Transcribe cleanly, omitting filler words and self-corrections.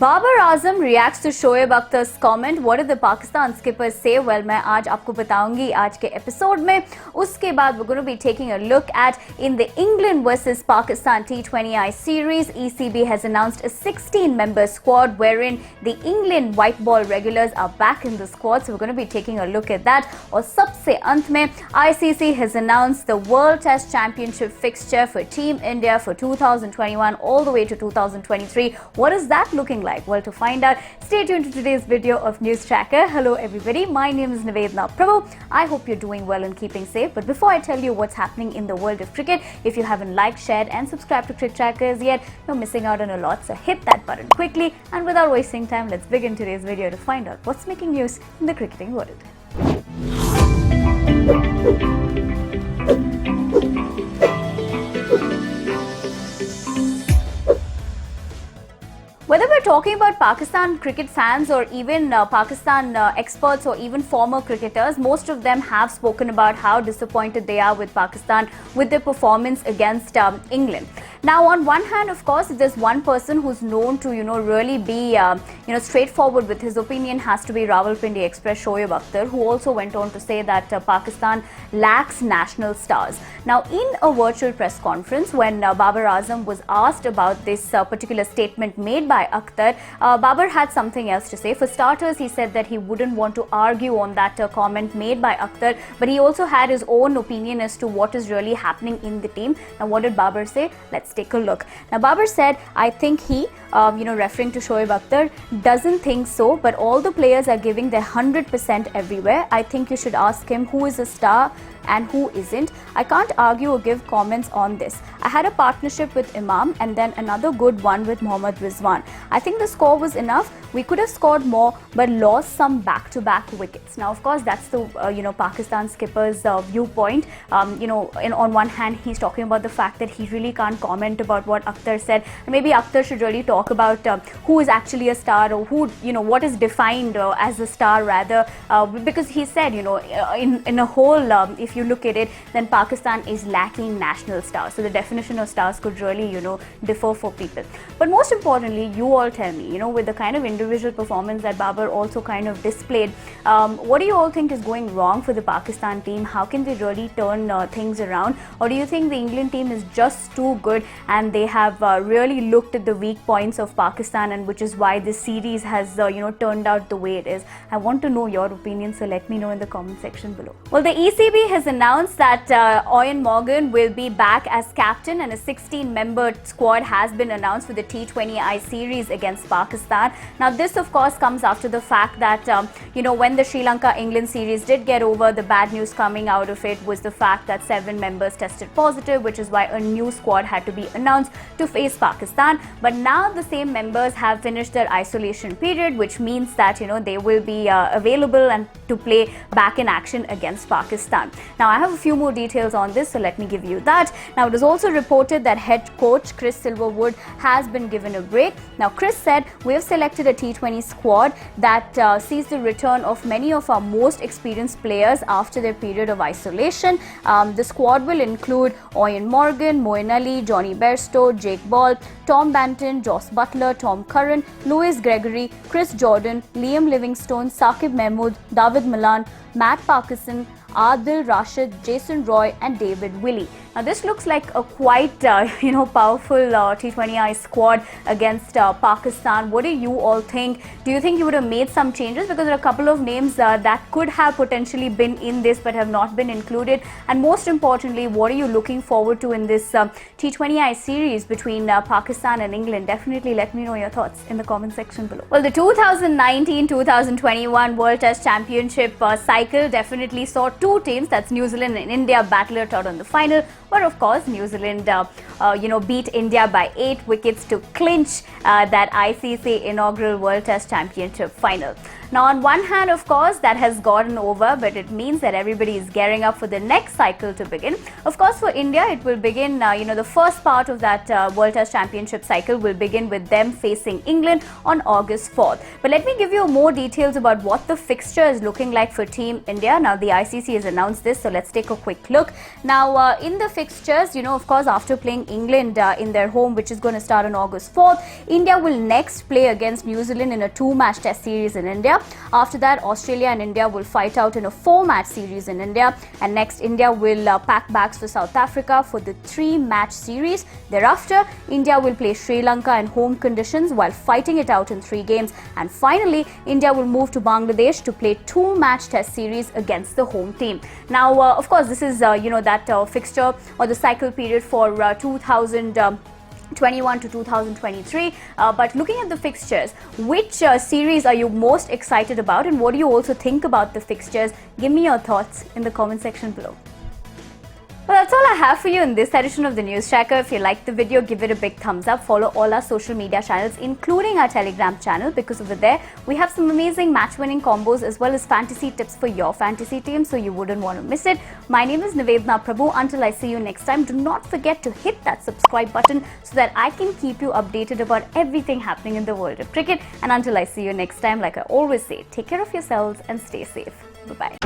Babar Azam reacts to Shoaib Akhtar's comment. What did the Pakistan skipper say? Well, मैं आज आपको बताऊंगी आज के एपिसोड में. उसके बाद we're going to be taking a look at in the England versus Pakistan T20I series. ECB has announced a 16-member squad wherein the England white ball regulars are back in the squad. So we're going to be taking a look at that. और सबसे अंत में ICC has announced the World Test Championship fixture for Team India for 2021 all the way to 2023. What is that looking like? Well, to find out, stay tuned to today's video of News Tracker. Hello everybody, my name is Nivedna Prabhu. I hope you're doing well and keeping safe. But before I tell you what's happening in the world of cricket, if you haven't liked, shared and subscribed to Cricket Trackers yet, you're missing out on a lot. So hit that button quickly, and without wasting time, let's begin today's video to find out what's making news in the cricketing world. Whether we're talking about Pakistan cricket fans or even Pakistan experts or even former cricketers, most of them have spoken about how disappointed they are with Pakistan with their performance against England. Now, on one hand, of course, if there's one person who's known to, really be, straightforward with his opinion, has to be Rawalpindi Express Shoaib Akhtar, who also went on to say that Pakistan lacks national stars. Now, in a virtual press conference, when Babar Azam was asked about this particular statement made by Akhtar, Babar had something else to say. For starters, he said that he wouldn't want to argue on that comment made by Akhtar, but he also had his own opinion as to what is really happening in the team. Now, what did Babar say? Let's take a look. Now, Babar said, I think he, referring to Shoaib Akhtar, doesn't think so, but all the players are giving their 100% everywhere. I think you should ask him who is a star and who isn't. I can't argue or give comments on this. I had a partnership with Imam and then another good one with Mohammad Rizwan. I think the score was enough. We could have scored more but lost some back-to-back wickets. Now, of course, that's the Pakistan skipper's viewpoint. On one hand, he's talking about the fact that he really can't comment about what Akhtar said. And maybe Akhtar should really talk about who is actually a star or who, what is defined as a star rather. Because he said, in a whole, if you look at it, then Pakistan is lacking national stars. So the definition of stars could really, differ for people. But most importantly, you all tell me, with the kind of individual performance that Babar also kind of displayed, what do you all think is going wrong for the Pakistan team? How can they really turn things around? Or do you think the England team is just too good and they have really looked at the weak points of Pakistan, and which is why this series has, turned out the way it is? I want to know your opinion, so let me know in the comment section below. Well, the ECB has announced that Eoin Morgan will be back as captain, and a 16-member squad has been announced for the T20I series against Pakistan. Now, this of course comes after the fact that when the Sri Lanka-England series did get over, the bad news coming out of it was the fact that 7 members tested positive, which is why a new squad had to be announced to face Pakistan. But now the same members have finished their isolation period, which means that they will be available and to play back in action against Pakistan. Now, I have a few more details on this, so let me give you that. Now, it is also reported that head coach Chris Silverwood has been given a break. Now, Chris said, we have selected a T20 squad that sees the return of many of our most experienced players after their period of isolation. The squad will include Eoin Morgan, Moeen Ali, Johnny Bairstow, Jake Ball, Tom Banton, Joss Butler, Tom Curran, Lewis Gregory, Chris Jordan, Liam Livingstone, Saqib Mahmood, David Malan, Matt Parkinson, Adil Rashid, Jason Roy and David Willey. Now, this looks like a quite, powerful T20I squad against Pakistan. What do you all think? Do you think you would have made some changes? Because there are a couple of names that could have potentially been in this but have not been included. And most importantly, what are you looking forward to in this T20I series between Pakistan and England? Definitely let me know your thoughts in the comment section below. Well, the 2019-2021 World Test Championship cycle definitely saw two teams, that's New Zealand and India, battle it out on the final. But of course, New Zealand, beat India by 8 wickets to clinch that ICC inaugural World Test Championship final. Now, on one hand, of course, that has gotten over, but it means that everybody is gearing up for the next cycle to begin. Of course, for India, it will begin, the first part of that World Test Championship cycle will begin with them facing England on August 4th. But let me give you more details about what the fixture is looking like for Team India. Now, the ICC ICC has announced this, so let's take a quick look. Now, in the fixtures, of course, after playing England in their home, which is going to start on August 4th, India will next play against New Zealand in a 2-match test series in India. After that, Australia and India will fight out in a 4-match series in India. And next, India will pack bags for South Africa for the 3-match series. Thereafter, India will play Sri Lanka in home conditions while fighting it out in 3 games. And finally, India will move to Bangladesh to play 2-match test series against the home team. Now, of course, this is, that fixture or the cycle period for 2021 to 2023. But looking at the fixtures, which series are you most excited about, and what do you also think about the fixtures? Give me your thoughts in the comment section below. Well, that's all I have for you in this edition of the News Tracker. If you liked the video, give it a big thumbs up. Follow all our social media channels, including our Telegram channel, because over there we have some amazing match-winning combos as well as fantasy tips for your fantasy team, so you wouldn't want to miss it. My name is Nivedna Prabhu. Until I see you next time, do not forget to hit that subscribe button so that I can keep you updated about everything happening in the world of cricket. And until I see you next time, like I always say, take care of yourselves and stay safe. Bye-bye.